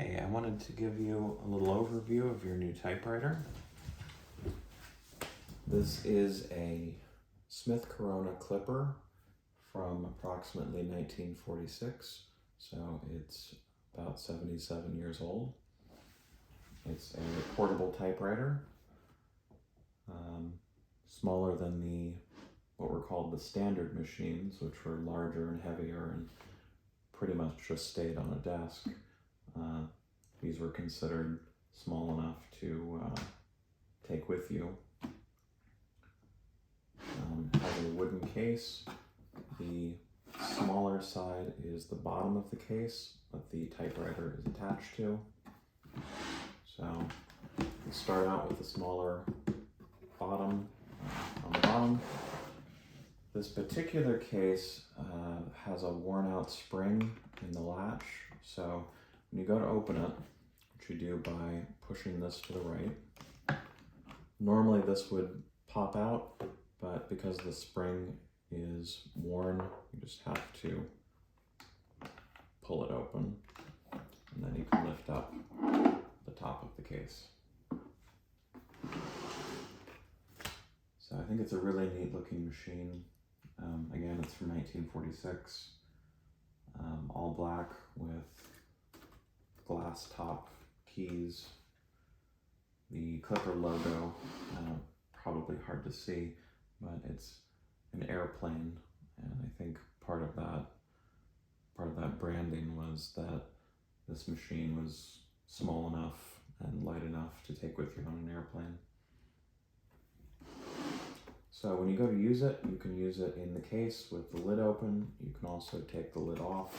Hey, I wanted to give you a little overview of your new typewriter. This is a Smith Corona Clipper from approximately 1946, so it's about 77 years old. It's a portable typewriter, smaller than what were called the standard machines, which were larger and heavier and pretty much just stayed on a desk. These were considered small enough to take with you. Has a wooden case. The smaller side is the bottom of the case that the typewriter is attached to. So we start out with the smaller bottom on the bottom. This particular case has a worn out spring in the latch, so when you go to open it, which you do by pushing this to the right, normally this would pop out, but because the spring is worn, you just have to pull it open, and then you can lift up the top of the case. So I think it's a really neat looking machine. Again, it's from 1946, all black with glass top keys. The Clipper logo, probably hard to see, but it's an airplane, and I think part of that branding was that this machine was small enough and light enough to take with you on an airplane. So when you go to use it, you can use it in the case with the lid open. You can also take the lid off.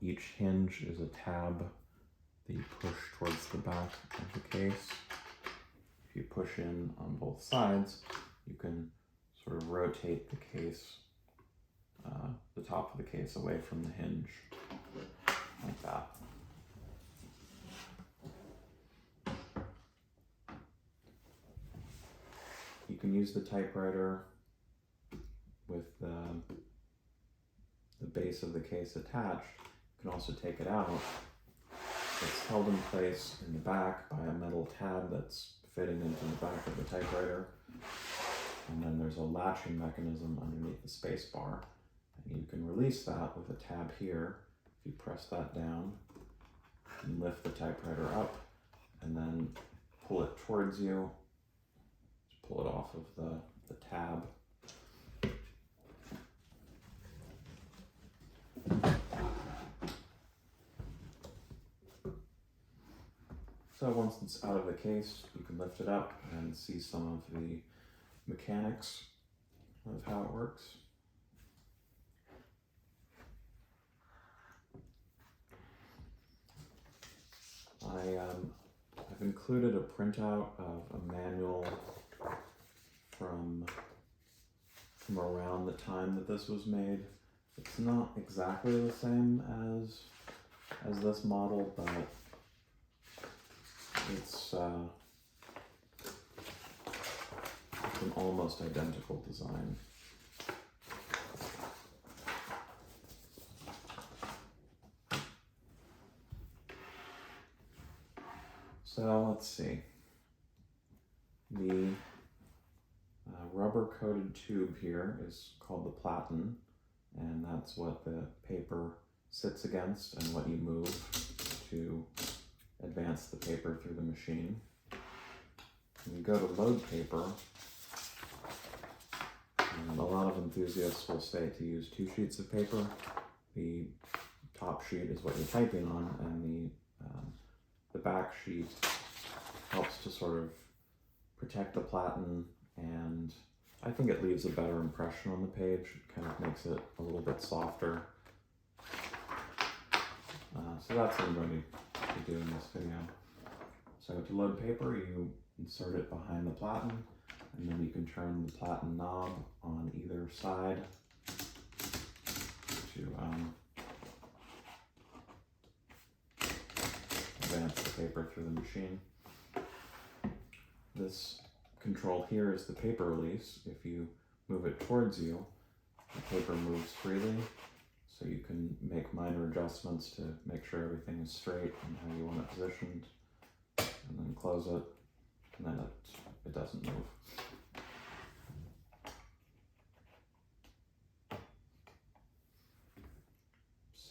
Each hinge is a tab that you push towards the back of the case. If you push in on both sides, you can sort of rotate the case, the top of the case away from the hinge, like that. You can use the typewriter with the base of the case attached. You can also take it out. It's held in place in the back by a metal tab that's fitting into the back of the typewriter. And then there's a latching mechanism underneath the space bar. And you can release that with a tab here. If you press that down and lift the typewriter up and then pull it towards you, just pull it off of the tab. So once it's out of the case, you can lift it up and see some of the mechanics of how it works. I've included a printout of a manual from around the time that this was made. It's not exactly the same as this model, but it's an almost identical design. So let's see. The rubber coated tube here is called the platen, and that's what the paper sits against and what you move to advance the paper through the machine. When you go to load paper, and a lot of enthusiasts will say to use 2 sheets of paper. The top sheet is what you're typing on, and the back sheet helps to sort of protect the platen, and I think it leaves a better impression on the page. It kind of makes it a little bit softer. So that's what I'm going to do in this video. So to load paper, you insert it behind the platen, and then you can turn the platen knob on either side to advance the paper through the machine. This control here is the paper release. If you move it towards you, the paper moves freely. So you can make minor adjustments to make sure everything is straight and how you want it positioned, and then close it, and then it doesn't move.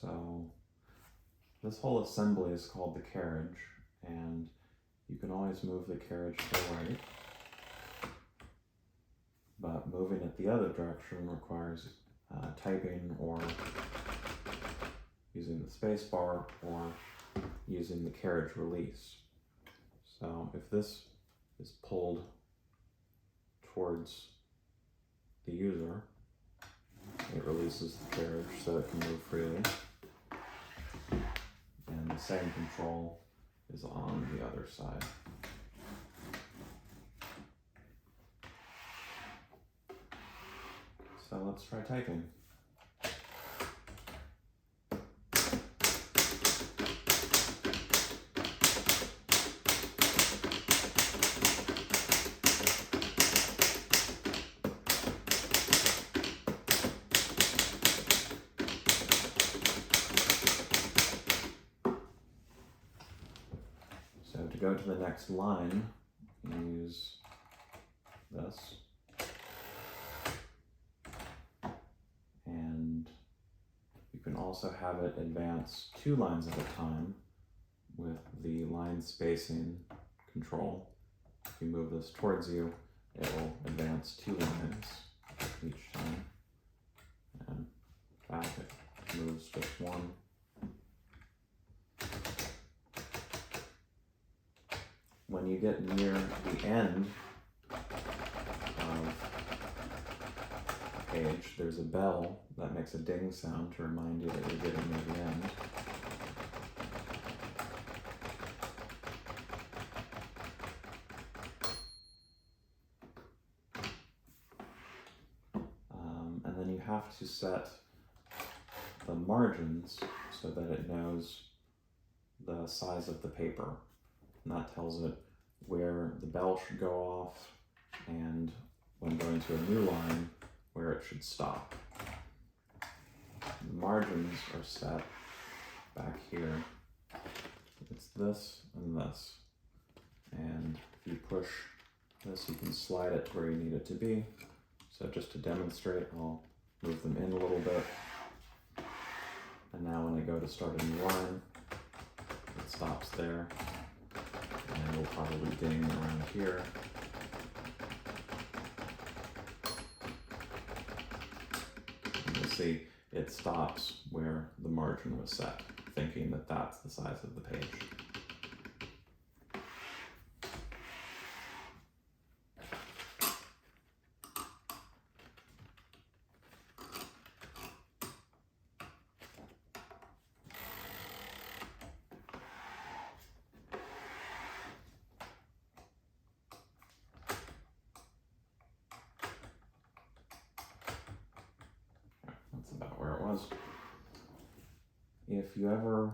So this whole assembly is called the carriage, and you can always move the carriage to the right, but moving it the other direction requires typing or using the space bar or using the carriage release. So if this is pulled towards the user, it releases the carriage so it can move freely. And the same control is on the other side. So let's try typing. So to go to the next line, use this. And you can also have it advance 2 lines at a time with the line spacing control. If you move this towards you, it will advance 2 lines each time. And back, it moves just 1. When you get near the end of the page, there's a bell that makes a ding sound to remind you that you're getting near the end. And then you have to set the margins so that it knows the size of the paper. And that tells it where the bell should go off and when going to a new line, where it should stop. The margins are set back here. It's this and this. And if you push this, you can slide it to where you need it to be. So just to demonstrate, I'll move them in a little bit. And now when I go to start a new line, it stops there. And we'll probably ding around here. And you'll see it stops where the margin was set, thinking that that's the size of the page. That's about where it was. If you ever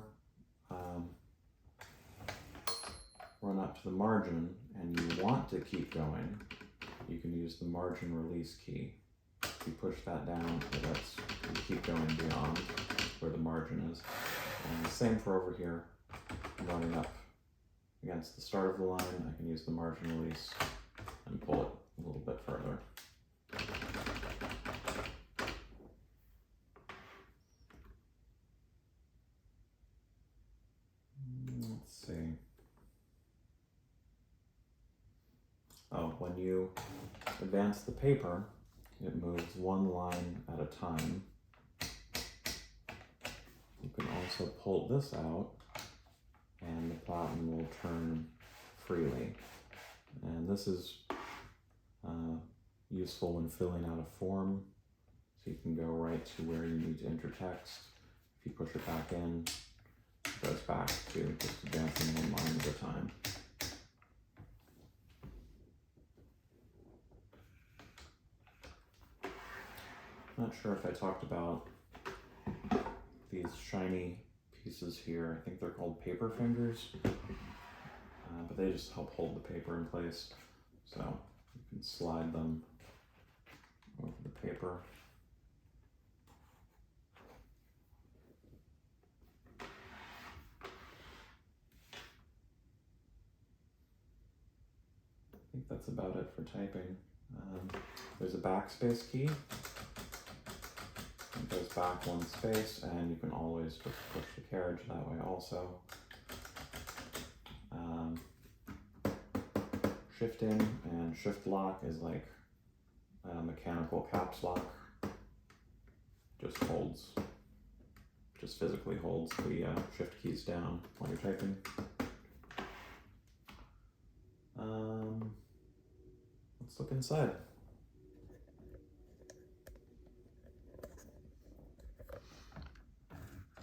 run up to the margin and you want to keep going, you can use the margin release key. If you push that down, it lets you keep going beyond where the margin is. And the same for over here. I'm running up against the start of the line, I can use the margin release and pull it a little bit further. Let's see. Oh, when you advance the paper, it moves 1 line at a time. You can also pull this out and the platen will turn freely. And this is useful when filling out a form, so you can go right to where you need to enter text. If you push it back in, it goes back to just advancing 1 line at a time. Not sure if I talked about these shiny pieces here. I think they're called paper fingers, but they just help hold the paper in place. So you can slide them over the paper. that's about it for typing. There's a backspace key. It goes back one space, and you can always just push the carriage that way also. Shifting and shift lock is like a mechanical caps lock. Just physically holds the shift keys down while you're typing. Let's look inside.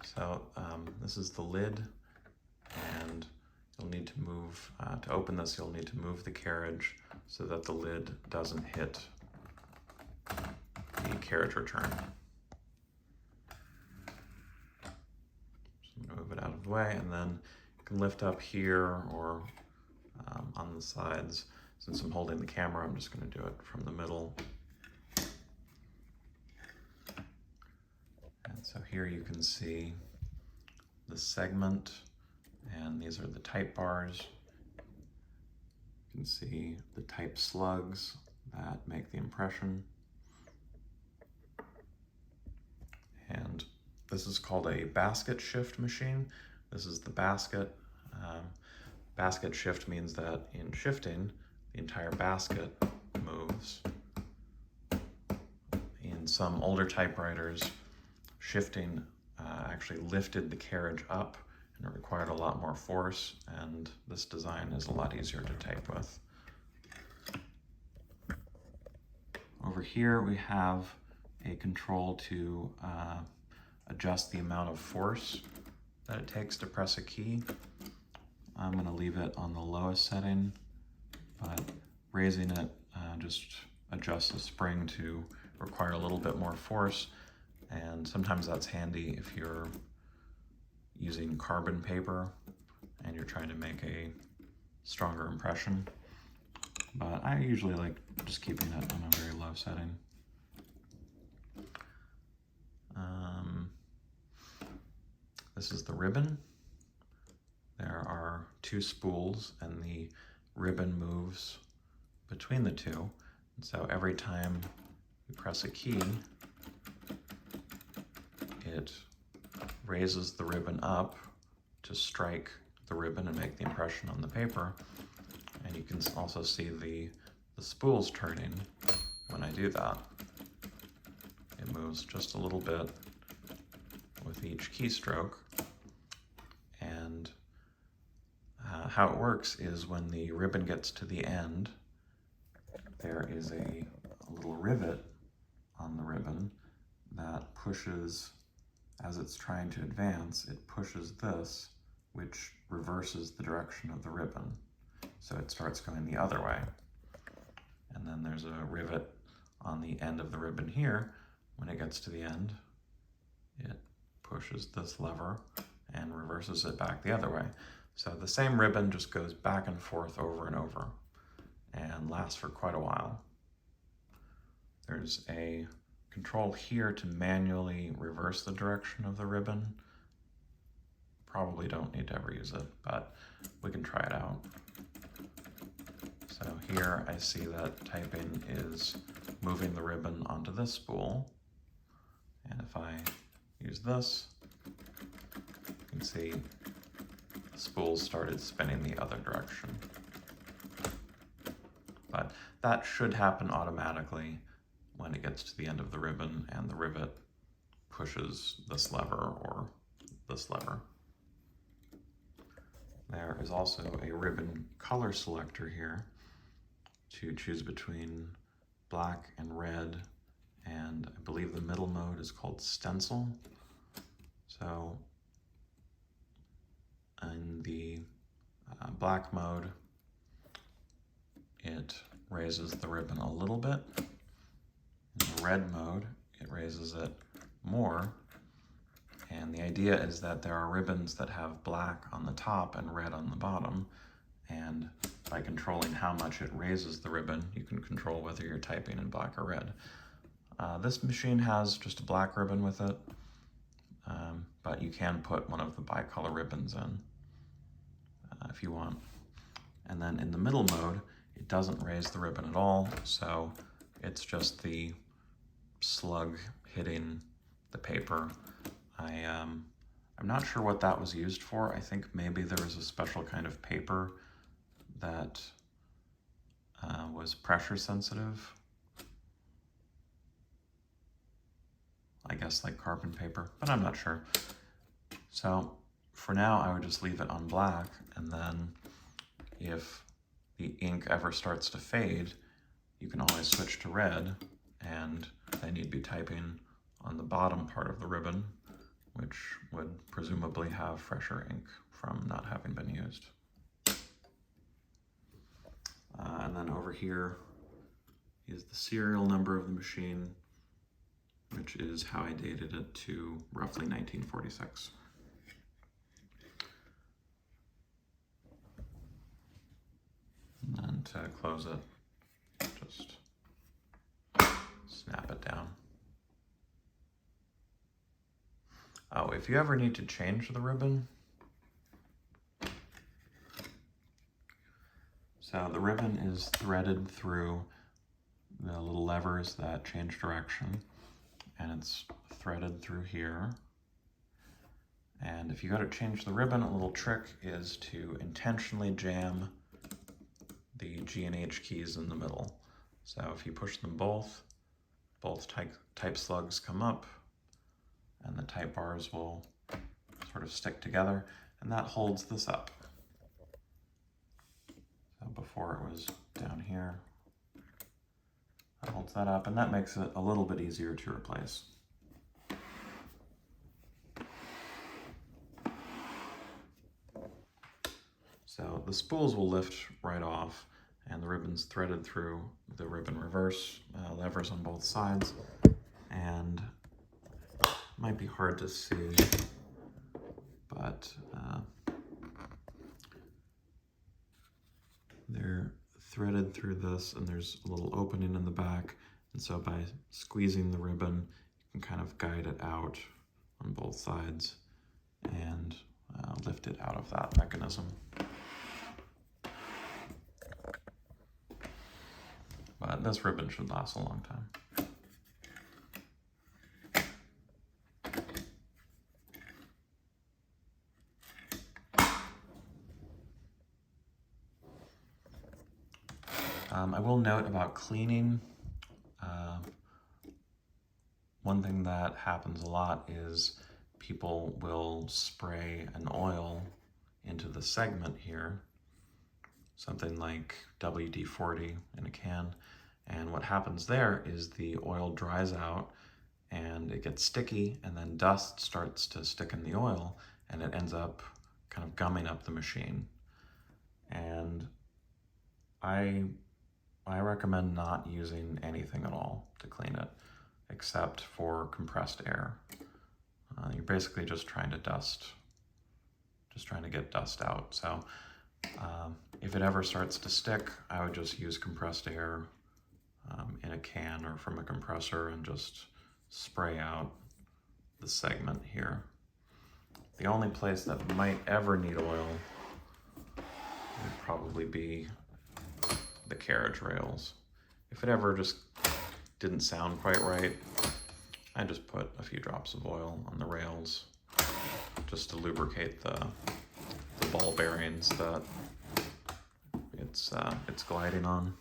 So this is the lid, and you'll need to move, to open this, you'll need to move the carriage so that the lid doesn't hit the carriage return. So move it out of the way, and then you can lift up here or on the sides. Since I'm holding the camera, I'm just going to do it from the middle. And so here you can see the segment, and these are the type bars. You can see the type slugs that make the impression. And this is called a basket shift machine. This is the basket. Basket shift means that in shifting, the entire basket moves. In some older typewriters, shifting actually lifted the carriage up, and it required a lot more force, and this design is a lot easier to type with. Over here we have a control to adjust the amount of force that it takes to press a key. I'm going to leave it on the lowest setting, but raising it just adjusts the spring to require a little bit more force, and sometimes that's handy if you're using carbon paper and you're trying to make a stronger impression. But I usually like just keeping it on a very low setting. This is the ribbon. There are two spools, and the ribbon moves between the two. And so every time you press a key, it raises the ribbon up to strike the ribbon and make the impression on the paper. And you can also see the spools turning when I do that. It moves just a little bit with each keystroke. And how it works is when the ribbon gets to the end, there is a little rivet on the ribbon that pushes, as it's trying to advance, it pushes this, which reverses the direction of the ribbon. So it starts going the other way. And then there's a rivet on the end of the ribbon here. When it gets to the end, it pushes this lever and reverses it back the other way. So the same ribbon just goes back and forth over and over and lasts for quite a while. There's a control here to manually reverse the direction of the ribbon. Probably don't need to ever use it, but we can try it out. So here I see that typing is moving the ribbon onto this spool. And if I use this, you can see the spools started spinning the other direction. But that should happen automatically when it gets to the end of the ribbon and the rivet pushes this lever or this lever. There is also a ribbon color selector here to choose between black and red, and I believe the middle mode is called stencil. So in the black mode, it raises the ribbon a little bit. In the red mode, it raises it more. And the idea is that there are ribbons that have black on the top and red on the bottom. And by controlling how much it raises the ribbon, you can control whether you're typing in black or red. This machine has just a black ribbon with it, but you can put one of the bicolor ribbons in if you want. And then in the middle mode, It doesn't raise the ribbon at all, so it's just the slug hitting the paper. I'm not sure what that was used for. I think maybe there was a special kind of paper that was pressure sensitive. I guess like carbon paper, but I'm not sure. So for now, I would just leave it on black, and then if the ink ever starts to fade, you can always switch to red, and then you'd be typing on the bottom part of the ribbon, which would presumably have fresher ink from not having been used. And then over here is the serial number of the machine, which is how I dated it to roughly 1946. And then to close it, just snap it down. Oh, if you ever need to change the ribbon, so the ribbon is threaded through the little levers that change direction, and it's threaded through here. And if you go to change the ribbon, a little trick is to intentionally jam the G and H keys in the middle. So if you push them both type slugs come up, and the type bars will sort of stick together, and that holds this up. So before it was down here, that holds that up, and that makes it a little bit easier to replace. So the spools will lift right off, and the ribbon's threaded through the ribbon reverse levers on both sides, and it might be hard to see, but they're threaded through this, and there's a little opening in the back, and so by squeezing the ribbon, you can kind of guide it out on both sides and lift it out of that mechanism. But this ribbon should last a long time. I will note about cleaning. One thing that happens a lot is people will spray an oil into the segment here, something like WD-40 in a can, and what happens there is the oil dries out and it gets sticky, and then dust starts to stick in the oil, and it ends up kind of gumming up the machine. And I recommend not using anything at all to clean it, except for compressed air. You're basically just trying to get dust out. So if it ever starts to stick, I would just use compressed air in a can or from a compressor and just spray out the segment here. The only place that might ever need oil would probably be the carriage rails. If it ever just didn't sound quite right, I just put a few drops of oil on the rails just to lubricate the ball bearings that it's gliding on.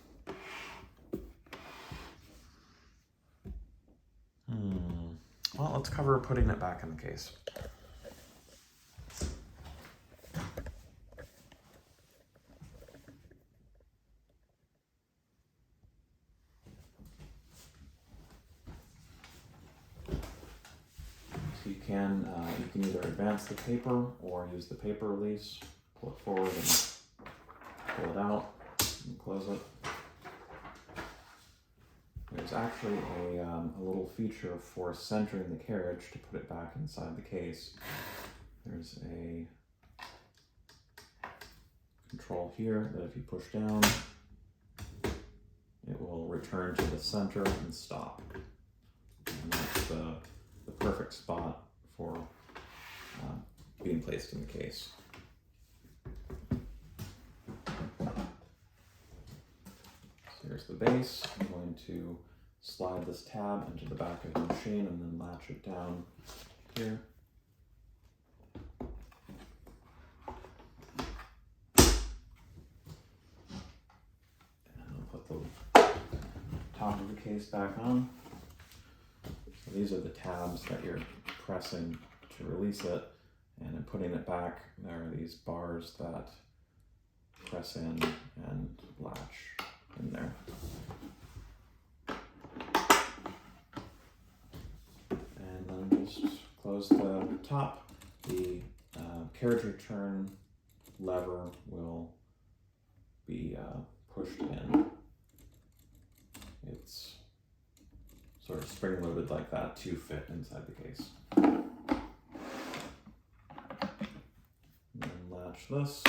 Well, let's cover putting it back in the case. You can either advance the paper or use the paper release, pull it forward and pull it out and close it. There's actually a little feature for centering the carriage to put it back inside the case. There's a control here that if you push down, it will return to the center and stop. And that's the perfect spot for being placed in the case. here's the base. I'm going to slide this tab into the back of the machine and then latch it down here. And I'll put the top of the case back on. So these are the tabs that you're pressing to release it, and in putting it back, there are these bars that press in and latch in there. And then just close the top. The carriage return lever will be pushed in. It's sort of spring-loaded like that to fit inside the case. And then latch this.